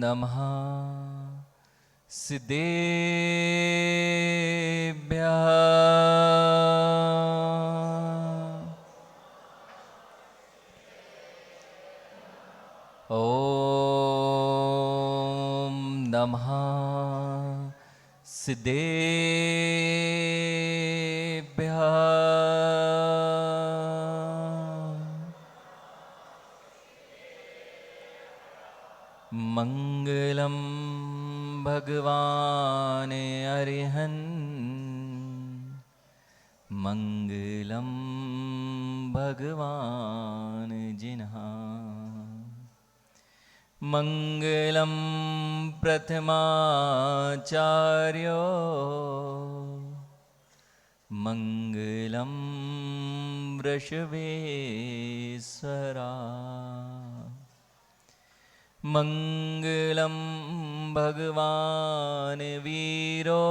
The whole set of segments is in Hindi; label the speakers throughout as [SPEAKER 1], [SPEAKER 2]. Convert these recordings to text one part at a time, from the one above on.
[SPEAKER 1] नमः सिद्धेभ्यः। ॐ नमः सिद्धेभ्यः। मंगलम भगवान अरिहन् मंगलम भगवान जिन्हा मंगलम प्रथमाचार्यो मंगलम वृषभेश्वरा मंगलम भगवान वीरो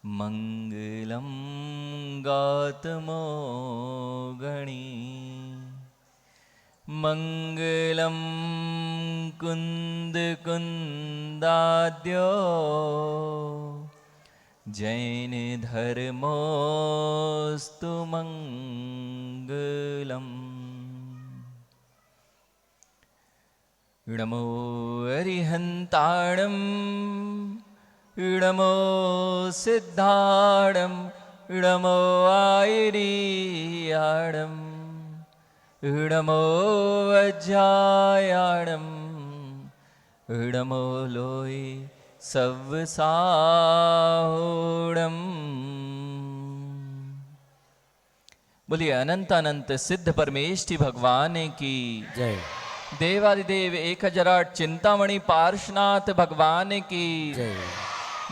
[SPEAKER 1] मंगलम गौतमो गणी मंगलम कुंद कुंदाद्यो जैन धर्मोस्तु मंगलम। नमो अरिहन्ताणं नमो सिद्धाणं नमो आयर्याणं नमो वज्रायाणं नमो लोय सव्साहुणम्। बोलिए अनंत अनंत सिद्ध परमेष्टि भगवान की
[SPEAKER 2] जय।
[SPEAKER 1] देवादिदेव 1008 चिंतामणि पार्श्वनाथ भगवान की
[SPEAKER 2] जय।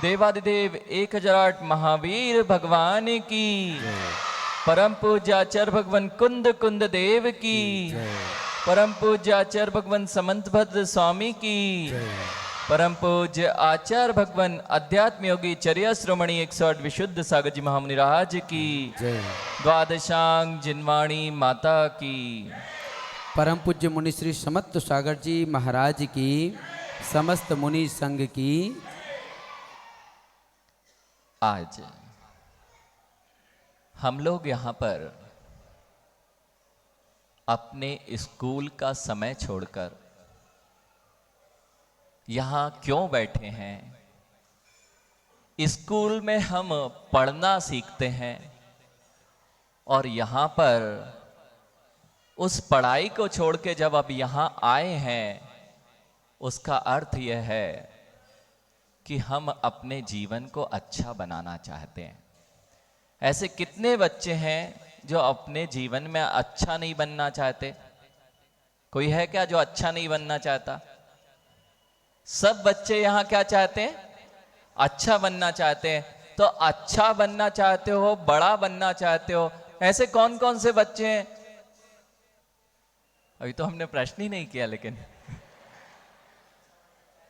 [SPEAKER 1] देवादिदेव 1008 महावीर भगवान की
[SPEAKER 2] जय।
[SPEAKER 1] परम पूज्य आचार्य भगवान कुंद कुंद देव की
[SPEAKER 2] जय।
[SPEAKER 1] परम पूज्य आचार्य भगवान समंतभद्र स्वामी की
[SPEAKER 2] जय।
[SPEAKER 1] परम पूज्य आचार्य भगवान अध्यात्म योगी चर्या श्रोमणी 108 विशुद्ध सागर जी महामुनि राज की
[SPEAKER 2] जय।
[SPEAKER 1] द्वादशांग जिनवाणी माता की
[SPEAKER 2] परम पूज्य मुनि श्री समत्त सागर जी महाराज की समस्त मुनि संघ की।
[SPEAKER 1] आज हम लोग यहाँ पर अपने स्कूल का समय छोड़कर यहाँ क्यों बैठे हैं? स्कूल में हम पढ़ना सीखते हैं और यहाँ पर उस पढ़ाई को छोड़ के जब अब यहाँ आए हैं उसका अर्थ यह है कि हम अपने जीवन को अच्छा बनाना चाहते हैं। ऐसे कितने बच्चे हैं जो अपने जीवन में अच्छा नहीं बनना चाहते? कोई है क्या जो अच्छा नहीं बनना चाहता? सब बच्चे यहाँ क्या चाहते हैं? अच्छा बनना चाहते हैं। तो अच्छा बनना चाहते हो, बड़ा बनना चाहते हो, ऐसे कौन कौन से बच्चे हैं? अभी तो हमने प्रश्न ही नहीं किया लेकिन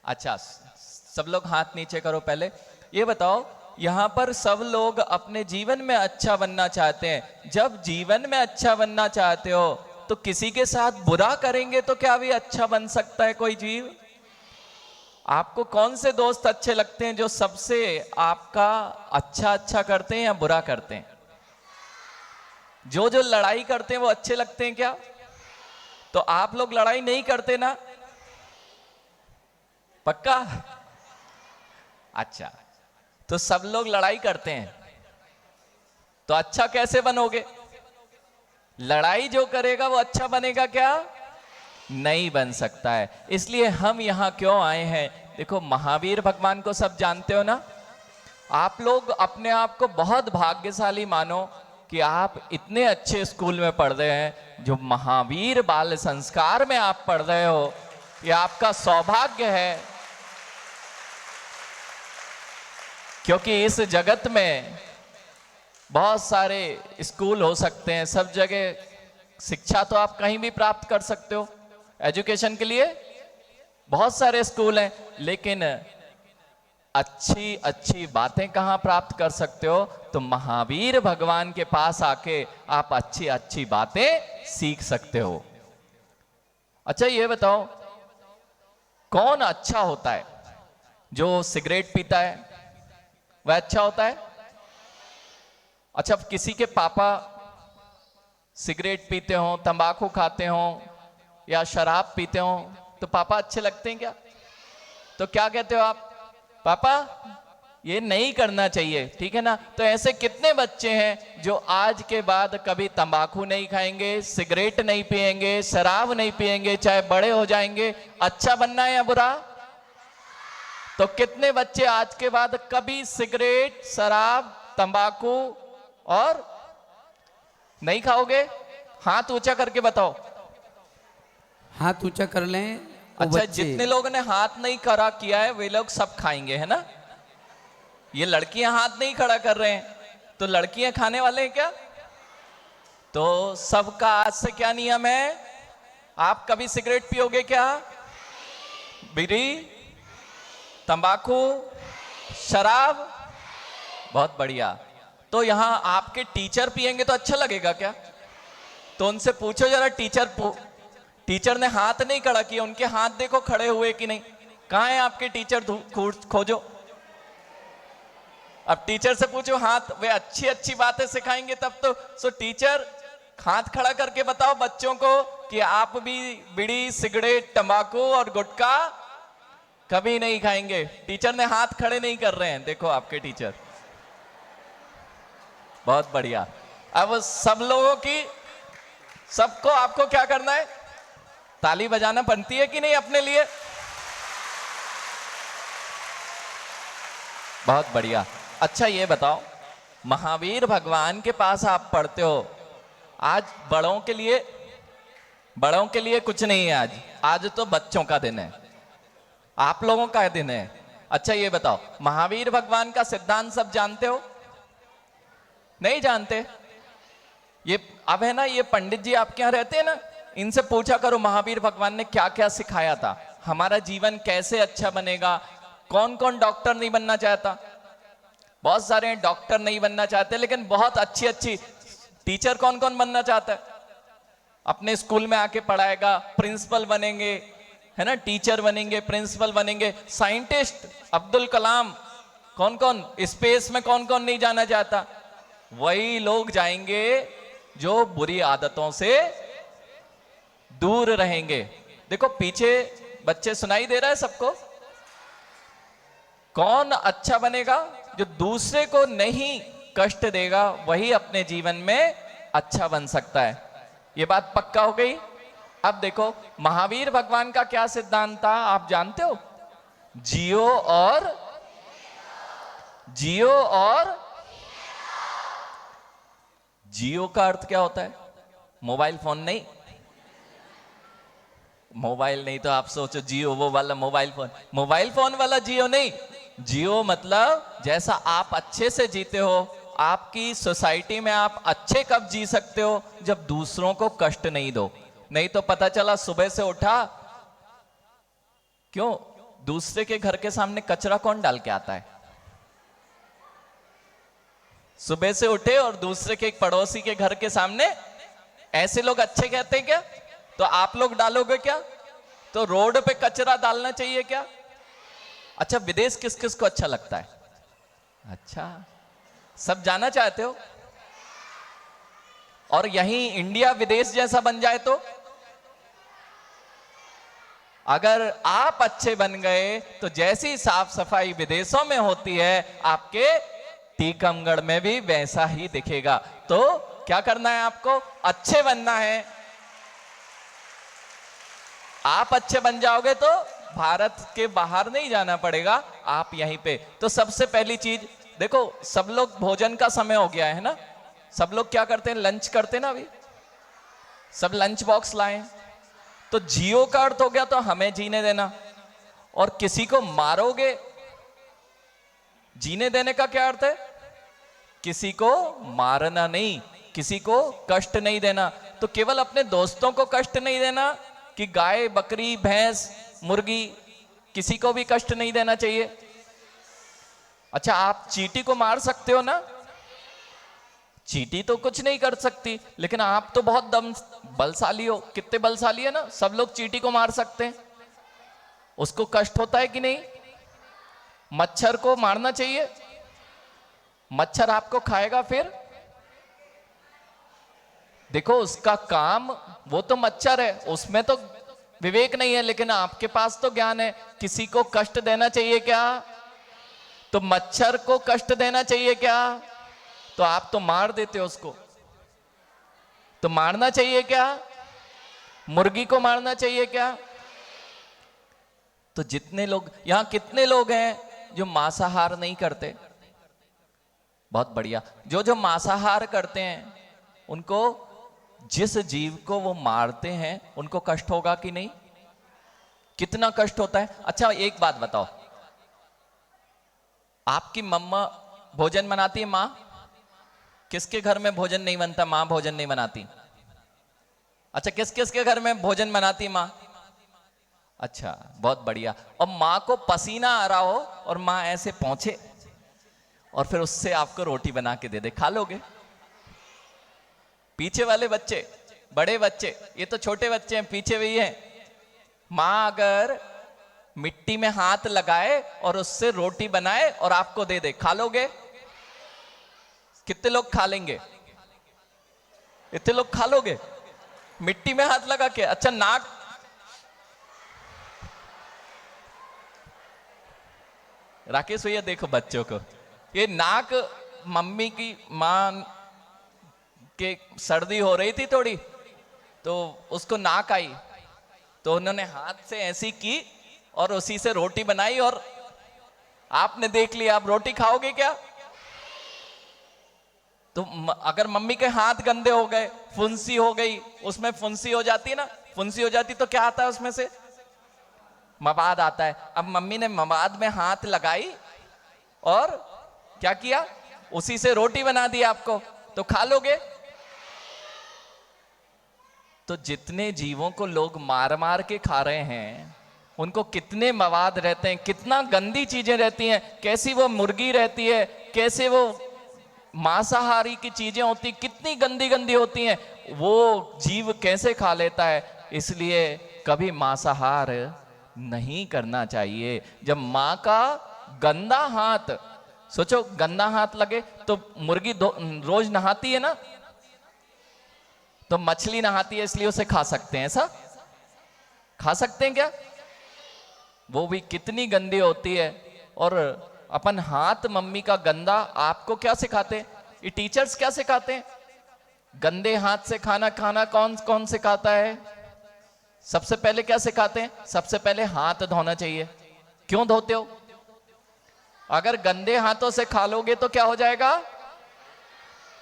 [SPEAKER 1] अच्छा, सब लोग हाथ नीचे करो। पहले ये बताओ, यहां पर सब लोग अपने जीवन में अच्छा बनना चाहते हैं। जब जीवन में अच्छा बनना चाहते हो तो किसी के साथ बुरा करेंगे तो क्या भी अच्छा बन सकता है कोई जीव? आपको कौन से दोस्त अच्छे लगते हैं जो सबसे आपका अच्छा करते हैं या बुरा करते हैं? जो जो लड़ाई करते हैं वो अच्छे लगते हैं क्या? तो आप लोग लड़ाई नहीं करते ना? पक्का? अच्छा, तो सब लोग लड़ाई करते हैं तो अच्छा कैसे बनोगे? लड़ाई जो करेगा वो अच्छा बनेगा क्या? नहीं बन सकता है। इसलिए हम यहां क्यों आए हैं? देखो, महावीर भगवान को सब जानते हो ना? आप लोग अपने आप को बहुत भाग्यशाली मानो कि आप इतने अच्छे स्कूल में पढ़ रहे हैं। जो महावीर बाल संस्कार में आप पढ़ रहे हो, ये आपका सौभाग्य है। क्योंकि इस जगत में बहुत सारे स्कूल हो सकते हैं, सब जगह शिक्षा तो आप कहीं भी प्राप्त कर सकते हो। एजुकेशन के लिए बहुत सारे स्कूल हैं, लेकिन अच्छी अच्छी बातें कहाँ प्राप्त कर सकते हो? तो महावीर भगवान के पास आके आप अच्छी अच्छी बातें सीख सकते हो। अच्छा, ये बताओ, कौन अच्छा होता है? जो सिगरेट पीता है वह अच्छा होता है? अच्छा, किसी के पापा सिगरेट पीते हो, तंबाकू खाते हो या शराब पीते हो तो पापा अच्छे लगते हैं क्या? तो क्या कहते हो आप? पापा ये नहीं करना चाहिए, ठीक है ना? तो ऐसे कितने बच्चे हैं जो आज के बाद कभी तंबाकू नहीं खाएंगे, सिगरेट नहीं पिएंगे, शराब नहीं पिएंगे, चाहे बड़े हो जाएंगे। अच्छा बनना है या बुरा? तो कितने बच्चे आज के बाद कभी सिगरेट, शराब, तंबाकू और नहीं खाओगे? हाथ ऊंचा करके बताओ।
[SPEAKER 2] हाथ ऊंचा कर लें। वो
[SPEAKER 1] अच्छा,
[SPEAKER 2] बच्चे
[SPEAKER 1] जितने लोगों ने हाथ नहीं खड़ा किया है वे लोग सब खाएंगे, है ना? ये लड़कियां हाथ नहीं खड़ा कर रहे हैं, तो लड़कियां खाने वाले हैं क्या? तो सबका आज से क्या नियम है? आप कभी सिगरेट पियोगे क्या? बीड़ी, तंबाकू, शराब? बहुत बढ़िया। तो यहां आपके टीचर पिएंगे तो अच्छा लगेगा क्या? तो उनसे पूछो जरा, टीचर ने हाथ नहीं खड़ा किया, उनके हाथ देखो खड़े हुए कि नहीं। कहां है आपके टीचर? खोजो। अब टीचर से पूछो हाथ, वे अच्छी अच्छी बातें सिखाएंगे तब तो। सो टीचर हाथ खड़ा करके बताओ बच्चों को कि आप भी बीड़ी, सिगरेट, तंबाकू और गुटखा कभी नहीं खाएंगे। टीचर ने हाथ खड़े नहीं कर रहे हैं, देखो आपके टीचर। बहुत बढ़िया। अब सब लोगों की, सबको आपको क्या करना है? ताली बजाना बनती है कि नहीं अपने लिए? बहुत बढ़िया। अच्छा ये बताओ, महावीर भगवान के पास आप पढ़ते हो, आज बड़ों के लिए कुछ नहीं है। आज तो बच्चों का दिन है, आप लोगों का दिन है। अच्छा ये बताओ, महावीर भगवान का सिद्धांत सब जानते हो? नहीं जानते? ये अब है ना, ये पंडित जी आपके यहाँ रहते हैं ना, इनसे पूछा करो महावीर भगवान ने क्या क्या सिखाया था, हमारा जीवन कैसे अच्छा बनेगा। कौन कौन डॉक्टर नहीं बनना चाहता? बहुत सारे हैं डॉक्टर नहीं बनना चाहते, लेकिन बहुत अच्छी अच्छी टीचर कौन कौन बनना चाहता है? अपने स्कूल में आके पढ़ाएगा, प्रिंसिपल बनेंगे, है ना? टीचर बनेंगे, प्रिंसिपल बनेंगे। साइंटिस्ट अब्दुल कलाम, कौन कौन? स्पेस में कौन कौन नहीं जाना चाहता? वही लोग जाएंगे जो बुरी आदतों से दूर रहेंगे। देखो पीछे बच्चे, सुनाई दे रहा है सबको? कौन अच्छा बनेगा? जो दूसरे को नहीं कष्ट देगा, वही अपने जीवन में अच्छा बन सकता है। ये बात पक्का हो गई। अब देखो महावीर भगवान का क्या सिद्धांत था, आप जानते हो? जियो और जियो का अर्थ क्या होता है? मोबाइल फोन नहीं। मोबाइल नहीं तो आप सोचो जियो वो वाला मोबाइल फोन वाला जियो नहीं। जियो मतलब जैसा आप अच्छे से जीते हो, आपकी सोसाइटी में आप अच्छे कब जी सकते हो? जब दूसरों को कष्ट नहीं दो। नहीं तो पता चला सुबह से उठा, क्यों दूसरे के घर के सामने कचरा कौन डाल के आता है? सुबह से उठे और दूसरे के एक पड़ोसी के घर के सामने, ऐसे लोग अच्छे कहते हैं क्या? तो आप लोग डालोगे क्या? तो रोड पे कचरा डालना चाहिए क्या? अच्छा, विदेश किस किस को अच्छा लगता है? अच्छा, सब जाना चाहते हो? और यहीं इंडिया विदेश जैसा बन जाए तो? अगर आप अच्छे बन गए तो जैसी साफ सफाई विदेशों में होती है, आपके टीकमगढ़ में भी वैसा ही दिखेगा। तो क्या करना है आपको? अच्छे बनना है। आप अच्छे बन जाओगे तो भारत के बाहर नहीं जाना पड़ेगा, आप यहीं पे। तो सबसे पहली चीज देखो, सब लोग भोजन का समय हो गया है ना, सब लोग क्या करते हैं? लंच करते हैं ना। अभी सब लंच बॉक्स लाए। तो जियो का अर्थ हो गया तो हमें जीने देना। और किसी को मारोगे, जीने देने का क्या अर्थ है? किसी को मारना नहीं, किसी को कष्ट नहीं देना। तो केवल अपने दोस्तों को कष्ट नहीं देना कि गाय, बकरी, भैंस, मुर्गी, किसी को भी कष्ट नहीं देना चाहिए। अच्छा, आप चींटी को मार सकते हो ना? चींटी तो कुछ नहीं कर सकती, लेकिन आप तो बहुत बलशाली हो। कितने बलशाली है ना, सब लोग चींटी को मार सकते हैं। उसको कष्ट होता है कि नहीं? मच्छर को मारना चाहिए? मच्छर आपको खाएगा फिर? देखो उसका काम, वो तो मच्छर है, उसमें तो विवेक नहीं है, लेकिन आपके पास तो ज्ञान है। किसी को कष्ट देना चाहिए क्या? तो मच्छर को कष्ट देना चाहिए क्या? तो आप तो मार देते हो उसको। तो मारना चाहिए क्या? मुर्गी को मारना चाहिए क्या? तो जितने लोग यहां, कितने लोग हैं जो मांसाहार नहीं करते? बहुत बढ़िया। जो जो मांसाहार करते हैं उनको, जिस जीव को वो मारते हैं उनको कष्ट होगा कि नहीं? कितना कष्ट होता है। अच्छा एक बात बताओ, आपकी मम्मा भोजन बनाती है? मां? किसके घर में भोजन नहीं बनता? मां भोजन नहीं बनाती? अच्छा, किस किस के घर में भोजन बनाती मां? अच्छा, बहुत बढ़िया। और मां को पसीना आ रहा हो और मां ऐसे पहुंचे और फिर उससे आपको रोटी बना के दे दे, खा लोगे? पीछे वाले बच्चे, बड़े बच्चे, ये तो छोटे बच्चे हैं, पीछे भी हैं। मां अगर मिट्टी में हाथ लगाए और उससे रोटी बनाए और आपको दे दे, खा लोगे? कितने लोग खा लेंगे? इतने लोग खा लोगे मिट्टी में हाथ लगा के? अच्छा, नाक, राकेश भैया देखो बच्चों को, ये नाक, मम्मी की, मां के सर्दी हो रही थी थोड़ी, तो उसको नाक आई, तो उन्होंने हाथ से ऐसी की और उसी से रोटी बनाई और आपने देख लिया। आप रोटी खाओगे क्या? तो अगर मम्मी के हाथ गंदे हो गए, फुंसी हो गई, उसमें फुंसी हो जाती है ना, फुंसी हो जाती तो क्या आता है उसमें से? मवाद आता है। अब मम्मी ने मवाद में हाथ लगाई और क्या किया? उसी से रोटी बना दी आपको, तो खा लोगे? तो जितने जीवों को लोग मार मार के खा रहे हैं, उनको कितने मवाद रहते हैं, कितना गंदी चीजें रहती हैं, कैसी वो मुर्गी रहती है, कैसे वो मांसाहारी की चीजें होती, कितनी गंदी गंदी होती हैं, वो जीव कैसे खा लेता है। इसलिए कभी मांसाहार नहीं करना चाहिए। जब मां का गंदा हाथ, सोचो गंदा हाथ लगे, तो मुर्गी रोज नहाती है ना, तो मछली नहाती है इसलिए उसे खा सकते हैं, ऐसा खा सकते हैं क्या? वो भी कितनी गंदी होती है। और अपन हाथ मम्मी का गंदा, आपको क्या सिखाते हैं ये टीचर्स? क्या सिखाते हैं? गंदे हाथ से खाना खाना कौन कौन सिखाता है? सबसे पहले क्या सिखाते हैं? सबसे पहले हाथ धोना चाहिए। क्यों धोते हो? अगर गंदे हाथों से खा लोगे तो क्या हो जाएगा?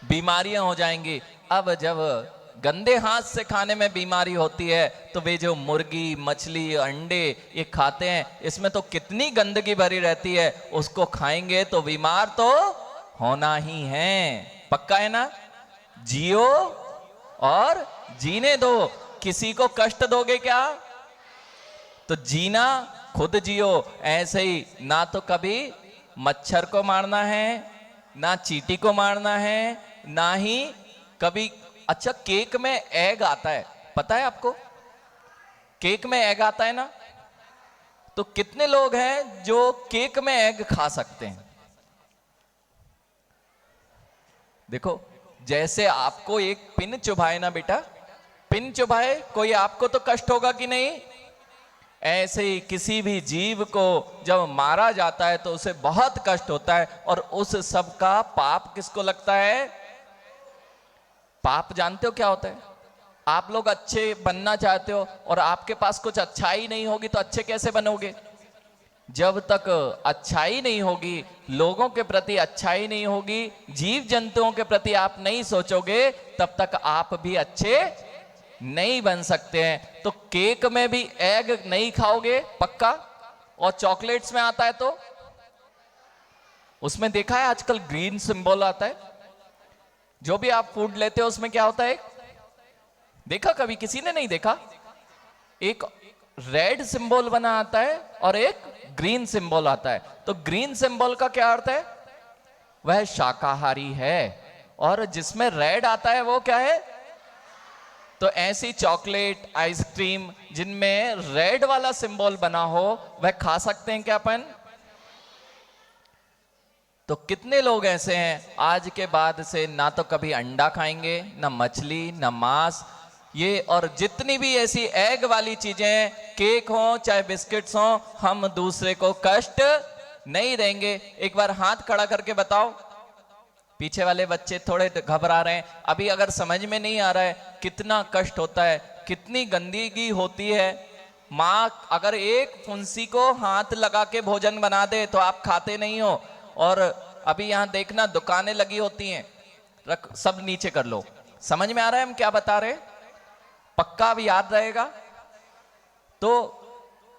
[SPEAKER 1] बीमारियां हो जाएंगी। अब जब गंदे हाथ से खाने में बीमारी होती है, तो वे जो मुर्गी, मछली, अंडे ये खाते हैं, इसमें तो कितनी गंदगी भरी रहती है, उसको खाएंगे तो बीमार तो होना ही है। पक्का है ना? जियो और जीने दो। किसी को कष्ट दोगे क्या? तो जीना खुद जियो। ऐसे ही ना तो कभी मच्छर को मारना है, ना चींटी को मारना है, ना ही कभी। अच्छा, केक में एग आता है, पता है आपको? केक में एग आता है ना, तो कितने लोग हैं जो केक में एग खा सकते हैं? देखो, जैसे आपको एक पिन चुभाए ना बेटा, पिन चुभाए कोई, आपको तो कष्ट होगा कि नहीं? ऐसे ही किसी भी जीव को जब मारा जाता है तो उसे बहुत कष्ट होता है, और उस सब का पाप किसको लगता है? पाप जानते हो क्या होता है? आप लोग अच्छे बनना चाहते हो और आपके पास कुछ अच्छाई नहीं होगी तो अच्छे कैसे बनोगे? जब तक अच्छाई नहीं होगी, लोगों के प्रति अच्छाई नहीं होगी, जीव जंतुओं के प्रति आप नहीं सोचोगे, तब तक आप भी अच्छे नहीं बन सकते हैं। तो केक में भी एग नहीं खाओगे पक्का? और चॉकलेट्स में आता है तो उसमें देखा है आजकल ग्रीन सिंबल आता है। जो भी आप फूड लेते हो उसमें क्या होता है? देखा कभी? किसी ने नहीं देखा? एक रेड सिंबल बना आता है और एक ग्रीन सिंबल आता है। तो ग्रीन सिंबल का क्या अर्थ है? वह शाकाहारी है। और जिसमें रेड आता है वो क्या है? तो ऐसी चॉकलेट आइसक्रीम जिनमें रेड वाला सिंबल बना हो वह खा सकते हैं क्या अपन? तो कितने लोग ऐसे हैं आज के बाद से ना तो कभी अंडा खाएंगे, ना मछली, ना मांस, ये और जितनी भी ऐसी एग वाली चीजें, केक हो चाहे बिस्किट्स हो, हम दूसरे को कष्ट नहीं देंगे। एक बार हाथ खड़ा करके बताओ। पीछे वाले बच्चे थोड़े घबरा रहे हैं। अभी अगर समझ में नहीं आ रहा है कितना कष्ट होता है, कितनी गंदगी होती है। माँ अगर एक फुंसी को हाथ लगा के भोजन बना दे तो आप खाते नहीं हो। और अभी यहां देखना दुकानें लगी होती हैं, रख सब नीचे कर लो। समझ में आ रहा है हम क्या बता रहे? पक्का अब याद रहेगा। तो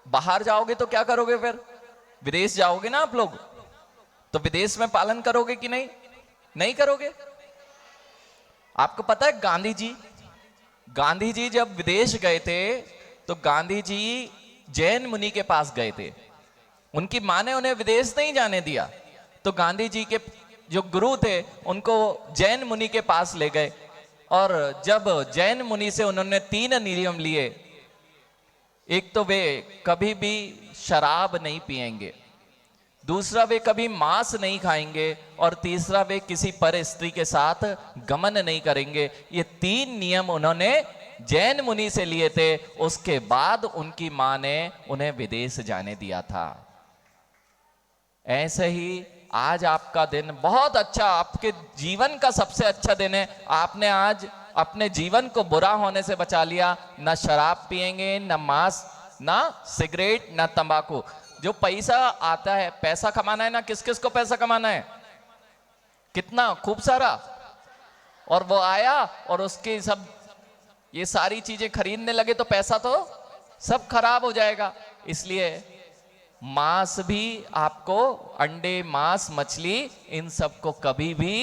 [SPEAKER 1] बाहर जाओगे तो क्या करोगे फिर? विदेश जाओगे ना आप लोग, तो विदेश में पालन करोगे कि नहीं? नहीं करोगे। आपको पता है गांधी जी जब विदेश गए थे तो गांधी जी जैन मुनि के पास गए थे। उनकी मां ने उन्हें विदेश नहीं जाने दिया, तो गांधी जी के जो गुरु थे उनको जैन मुनि के पास ले गए। और जब जैन मुनि से उन्होंने 3 नियम लिए, एक तो वे कभी भी शराब नहीं पिएंगे, दूसरा वे कभी मांस नहीं खाएंगे, और तीसरा वे किसी पर स्त्री के साथ गमन नहीं करेंगे। ये 3 नियम उन्होंने जैन मुनि से लिए थे। उसके बाद उनकी मां ने उन्हें विदेश जाने दिया था। ऐसे ही आज आपका दिन बहुत अच्छा, आपके जीवन का सबसे अच्छा दिन है। आपने आज अपने जीवन को बुरा होने से बचा लिया। ना शराब पिएंगे, ना मांस, ना सिगरेट, ना तंबाकू। जो पैसा आता है, पैसा कमाना है ना, किस किस को पैसा कमाना है? कितना खूब सारा। और वो आया और उसके सब ये सारी चीजें खरीदने लगे तो पैसा तो सब खराब हो जाएगा। इसलिए मांस भी आपको, अंडे, मांस, मछली, इन सबको कभी भी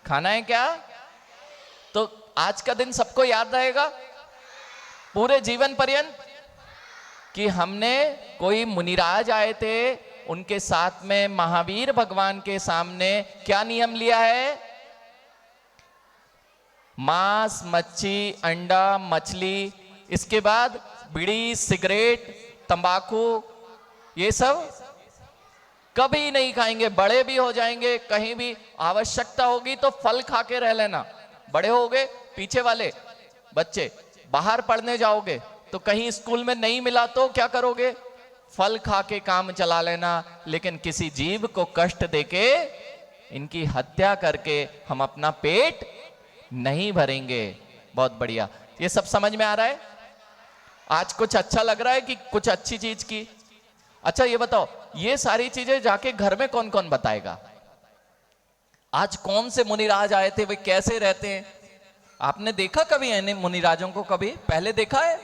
[SPEAKER 1] खाना है क्या? तो आज का दिन सबको याद रहेगा पूरे जीवन पर्यंत कि हमने, कोई मुनिराज आए थे, उनके साथ में महावीर भगवान के सामने क्या नियम लिया है? मांस, मच्छी, अंडा, मछली, इसके बाद बीड़ी, सिगरेट, तंबाकू, ये सब कभी नहीं खाएंगे। बड़े भी हो जाएंगे, कहीं भी आवश्यकता होगी तो फल खा के रह लेना। बड़े हो गए, पीछे वाले बच्चे बाहर पढ़ने जाओगे तो कहीं स्कूल में नहीं मिला तो क्या करोगे? फल खा के काम चला लेना। लेकिन किसी जीव को कष्ट देके, इनकी हत्या करके हम अपना पेट नहीं भरेंगे। बहुत बढ़िया, ये सब समझ में आ रहा है? आज कुछ अच्छा लग रहा है कि कुछ अच्छी चीज की? अच्छा ये बताओ, ये सारी चीजें जाके घर में कौन कौन बताएगा? आज कौन से मुनिराज आए थे, वे कैसे रहते हैं? आपने देखा कभी इन मुनिराजों को? कभी पहले देखा है?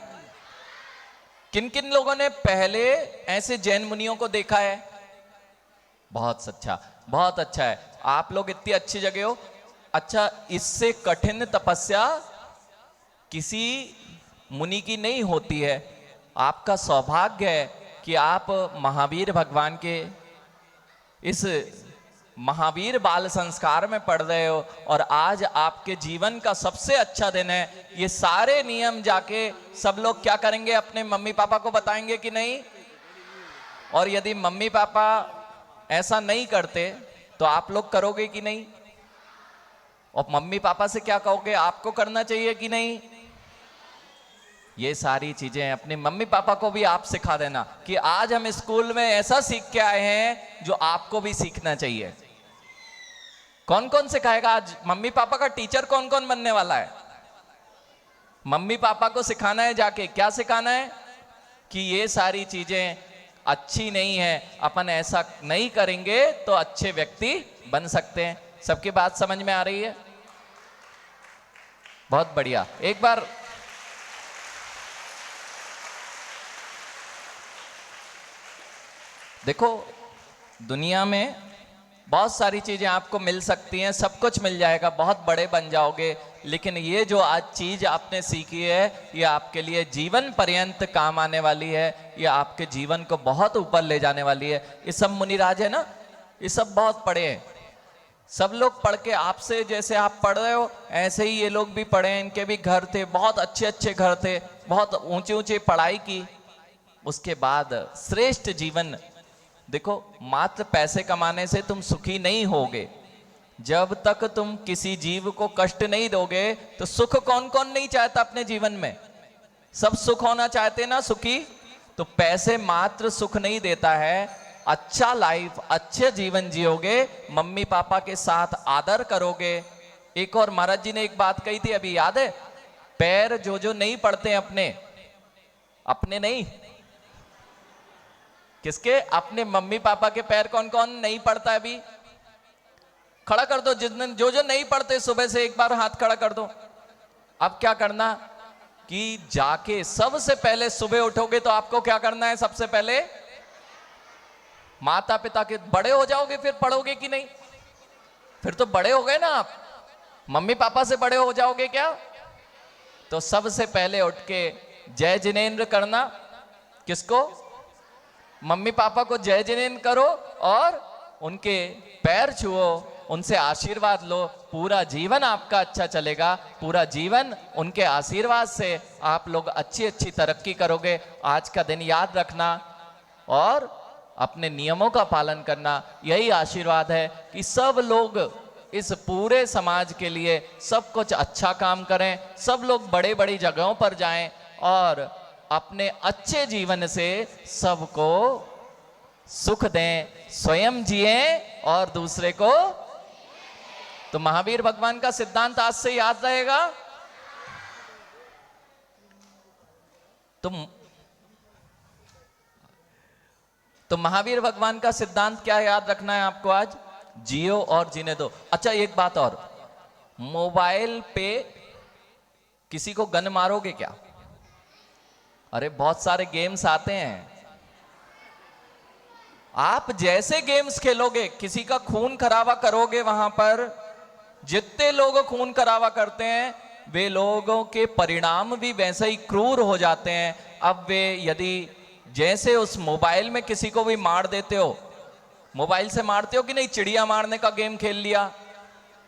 [SPEAKER 1] किन किन लोगों ने पहले ऐसे जैन मुनियों को देखा है? बहुत अच्छा, बहुत अच्छा है। आप लोग इतनी अच्छी जगह हो। अच्छा, इससे कठिन तपस्या किसी मुनि की नहीं होती है। आपका सौभाग्य है कि आप महावीर भगवान के इस महावीर बाल संस्कार में पढ़ रहे हो, और आज आपके जीवन का सबसे अच्छा दिन है। ये सारे नियम जाके सब लोग क्या करेंगे? अपने मम्मी पापा को बताएंगे कि नहीं? और यदि मम्मी पापा ऐसा नहीं करते तो आप लोग करोगे कि नहीं? और मम्मी पापा से क्या कहोगे? आपको करना चाहिए कि नहीं? ये सारी चीजें अपने मम्मी पापा को भी आप सिखा देना कि आज हम स्कूल में ऐसा सीख के आए हैं जो आपको भी सीखना चाहिए। कौन कौन सिखाएगा आज? मम्मी पापा का टीचर कौन कौन बनने वाला है? मम्मी पापा को सिखाना है जाके। क्या सिखाना है? कि ये सारी चीजें अच्छी नहीं है, अपन ऐसा नहीं करेंगे तो अच्छे व्यक्ति बन सकते हैं। सबकी बात समझ में आ रही है? बहुत बढ़िया। एक बार देखो, दुनिया में बहुत सारी चीजें आपको मिल सकती हैं, सब कुछ मिल जाएगा, बहुत बड़े बन जाओगे, लेकिन ये जो आज चीज आपने सीखी है ये आपके लिए जीवन पर्यंत काम आने वाली है। ये आपके जीवन को बहुत ऊपर ले जाने वाली है। ये सब मुनिराज है ना, ये सब बहुत पढ़े हैं, सब लोग पढ़ के आपसे जैसे आप पढ़ रहे हो ऐसे ही ये लोग भी पढ़े, इनके भी घर थे, बहुत अच्छे अच्छे घर थे, बहुत ऊंची ऊंची पढ़ाई की, उसके बाद श्रेष्ठ जीवन। देखो मात्र पैसे कमाने से तुम सुखी नहीं होगे, जब तक तुम किसी जीव को कष्ट नहीं दोगे। तो सुख कौन कौन नहीं चाहता अपने जीवन में, सब सुख होना चाहते ना, सुखी। तो पैसे मात्र सुख नहीं देता है, अच्छा लाइफ, अच्छे जीवन जियोगे, मम्मी पापा के साथ आदर करोगे। एक और महाराज जी ने एक बात कही थी, अभी याद है? पैर जो जो नहीं पड़ते अपने, अपने नहीं, किसके? अपने मम्मी पापा के पैर कौन कौन नहीं पड़ता है? अभी खड़ा कर दो, जिस दिन जो जो नहीं पड़ते सुबह से एक बार हाथ खड़ा कर दो। अब क्या करना कि जाके सबसे पहले सुबह उठोगे तो आपको क्या करना है? सबसे पहले माता पिता के, बड़े हो जाओगे फिर पढ़ोगे कि नहीं? फिर तो बड़े हो गए ना आप, मम्मी पापा से बड़े हो जाओगे क्या? तो सबसे पहले उठ के जय जिनेन्द्र करना। किसको? मम्मी पापा को जय जिनेन्द्र करो और उनके पैर छुओ, उनसे आशीर्वाद लो। पूरा जीवन आपका अच्छा चलेगा, पूरा जीवन उनके आशीर्वाद से आप लोग अच्छी अच्छी तरक्की करोगे। आज का दिन याद रखना और अपने नियमों का पालन करना, यही आशीर्वाद है कि सब लोग इस पूरे समाज के लिए सब कुछ अच्छा काम करें, सब लोग बड़े बड़ी जगहों पर जाएं और अपने अच्छे जीवन से सबको सुख दें, स्वयं जिए और दूसरे को। तो महावीर भगवान का सिद्धांत आज से याद रहेगा। तो महावीर भगवान का सिद्धांत क्या याद रखना है आपको आज? जियो और जीने दो। अच्छा एक बात और, मोबाइल पे किसी को गन मारोगे क्या? अरे बहुत सारे गेम्स आते हैं, आप जैसे गेम्स खेलोगे, किसी का खून खराबा करोगे, वहां पर जितने लोग खून खराबा करते हैं वे लोगों के परिणाम भी वैसे ही क्रूर हो जाते हैं। अब वे यदि जैसे उस मोबाइल में किसी को भी मार देते हो, मोबाइल से मारते हो कि नहीं? चिड़िया मारने का गेम खेल लिया,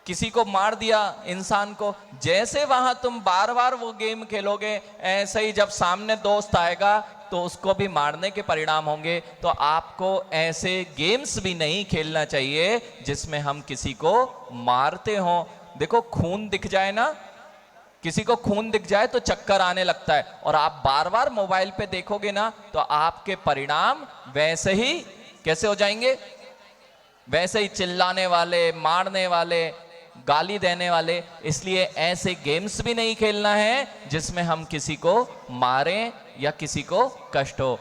[SPEAKER 1] किसी को मार दिया इंसान को, जैसे वहां तुम बार बार वो गेम खेलोगे, ऐसे ही जब सामने दोस्त आएगा तो उसको भी मारने के परिणाम होंगे। तो आपको ऐसे गेम्स भी नहीं खेलना चाहिए जिसमें हम किसी को मारते हो। देखो खून दिख जाए ना, किसी को खून दिख जाए तो चक्कर आने लगता है, और आप बार बार मोबाइल पे देखोगे ना तो आपके परिणाम वैसे ही कैसे हो जाएंगे? वैसे ही चिल्लाने वाले, मारने वाले, गाली देने वाले। इसलिए ऐसे गेम्स भी नहीं खेलना है जिसमें हम किसी को मारें या किसी को कष्ट हो।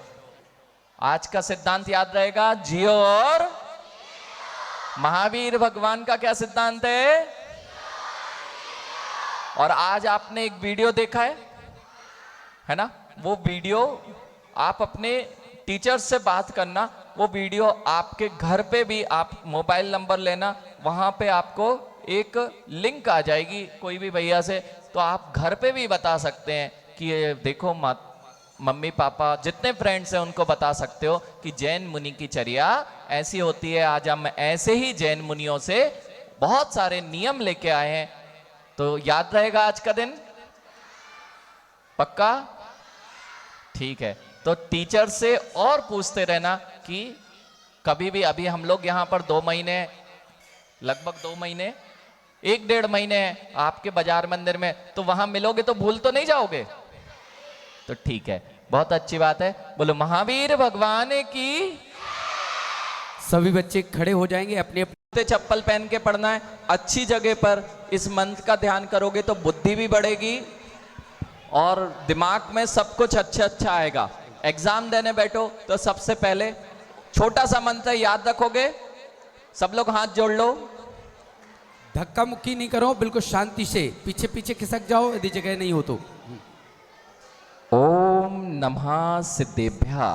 [SPEAKER 1] आज का सिद्धांत याद रहेगा, जियो और। महावीर भगवान का क्या सिद्धांत है? और आज आपने एक वीडियो देखा है ना? वो वीडियो आप अपने टीचर से बात करना, वो वीडियो आपके घर पे भी, आप मोबाइल नंबर लेना, वहां पे आपको एक लिंक आ जाएगी कोई भी भैया से, तो आप घर पे भी बता सकते हैं कि ये देखो मम्मी पापा जितने फ्रेंड्स हैं उनको बता सकते हो कि जैन मुनि की चर्या ऐसी होती है। आज हम ऐसे ही जैन मुनियों से बहुत सारे नियम लेके आए हैं। तो याद रहेगा आज का दिन? पक्का? ठीक है। तो टीचर से और पूछते रहना कि कभी भी, अभी हम लोग यहाँ पर 2 महीने, लगभग 2 महीने, 1-1.5 महीने आपके बाजार मंदिर में, तो वहां मिलोगे तो भूल तो नहीं जाओगे? तो ठीक है, बहुत अच्छी बात है। बोलो महावीर भगवान की।
[SPEAKER 2] सभी बच्चे खड़े हो जाएंगे, अपने अपने
[SPEAKER 1] चप्पल पहन के पढ़ना है, अच्छी जगह पर इस मंत्र का ध्यान करोगे तो बुद्धि भी बढ़ेगी और दिमाग में सब कुछ अच्छा अच्छा आएगा। एग्जाम देने बैठो तो सबसे पहले छोटा सा मंत्र याद रखोगे। सब लोग हाथ जोड़ लो।
[SPEAKER 2] धक्का मुक्की नहीं करो, बिल्कुल शांति से पीछे पीछे खिसक जाओ यदि जगह नहीं हो तो।
[SPEAKER 1] ओम नमः सिद्धेभ्या।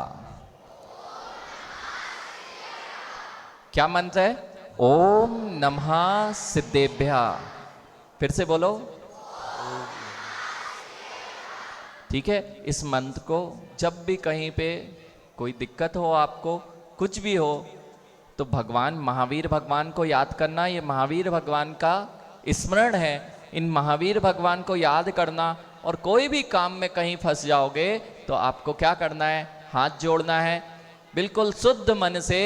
[SPEAKER 1] क्या मंत्र है? ओम नमः सिद्धेभ्या। फिर से बोलो। ठीक है, इस मंत्र को जब भी कहीं पे कोई दिक्कत हो, आपको कुछ भी हो, तो भगवान महावीर भगवान को याद करना, ये महावीर भगवान का स्मरण है। इन महावीर भगवान को याद करना, और कोई भी काम में कहीं फंस जाओगे तो आपको क्या करना है, हाथ जोड़ना है, बिल्कुल शुद्ध मन से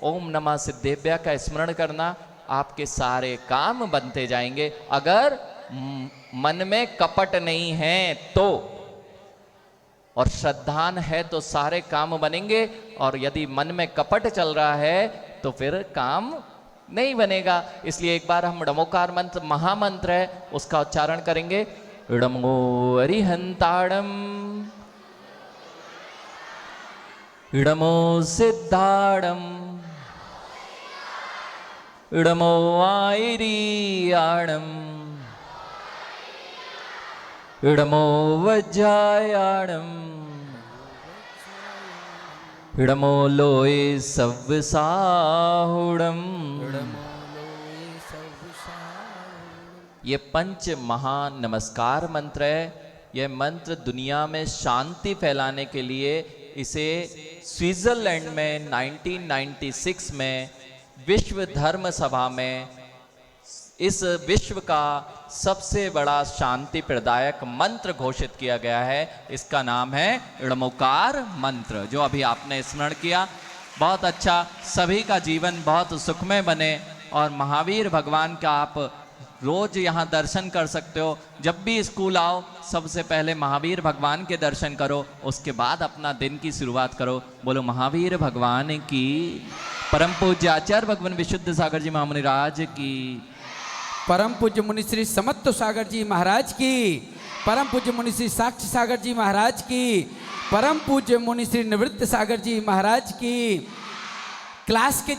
[SPEAKER 1] ओम नमः सिद्धेभ्य का स्मरण करना, आपके सारे काम बनते जाएंगे। अगर मन में कपट नहीं है तो, और श्रद्धान है तो सारे काम बनेंगे, और यदि मन में कपट चल रहा है तो फिर काम नहीं बनेगा। इसलिए एक बार हम ड़मोकार मंत्र, महामंत्र है, उसका उच्चारण करेंगे। ड़मो अरिहंताड़म, ड़मो सिद्धाड़म, ड़मो आयरियाणम, ड़मो वज्जायाणम, ड़मो लोय सव्वसाहुड़म। ये पंच महान नमस्कार मंत्र है। यह मंत्र दुनिया में शांति फैलाने के लिए इसे स्विट्जरलैंड में 1996 में विश्व धर्म सभा में इस विश्व का सबसे बड़ा शांति प्रदायक मंत्र घोषित किया गया है। इसका नाम है ड़मोकार मंत्र, जो अभी आपने स्मरण किया। बहुत अच्छा, सभी का जीवन बहुत सुखमय बने, और महावीर भगवान का आप रोज यहाँ दर्शन कर सकते हो। जब भी स्कूल आओ सबसे पहले महावीर भगवान के दर्शन करो, उसके बाद अपना दिन की शुरुआत करो। बोलो महावीर भगवान की। परम पूज्य आचार्य भगवान विशुद्ध सागर जी महामुनि राज की।
[SPEAKER 2] परम पूज्य मुनि श्री समत्त सागर जी महाराज की। परम पूज्य मुनि श्री साक्षी सागर जी महाराज की। परम पूज्य मुनि श्री निवृत्त सागर जी महाराज की। क्लास के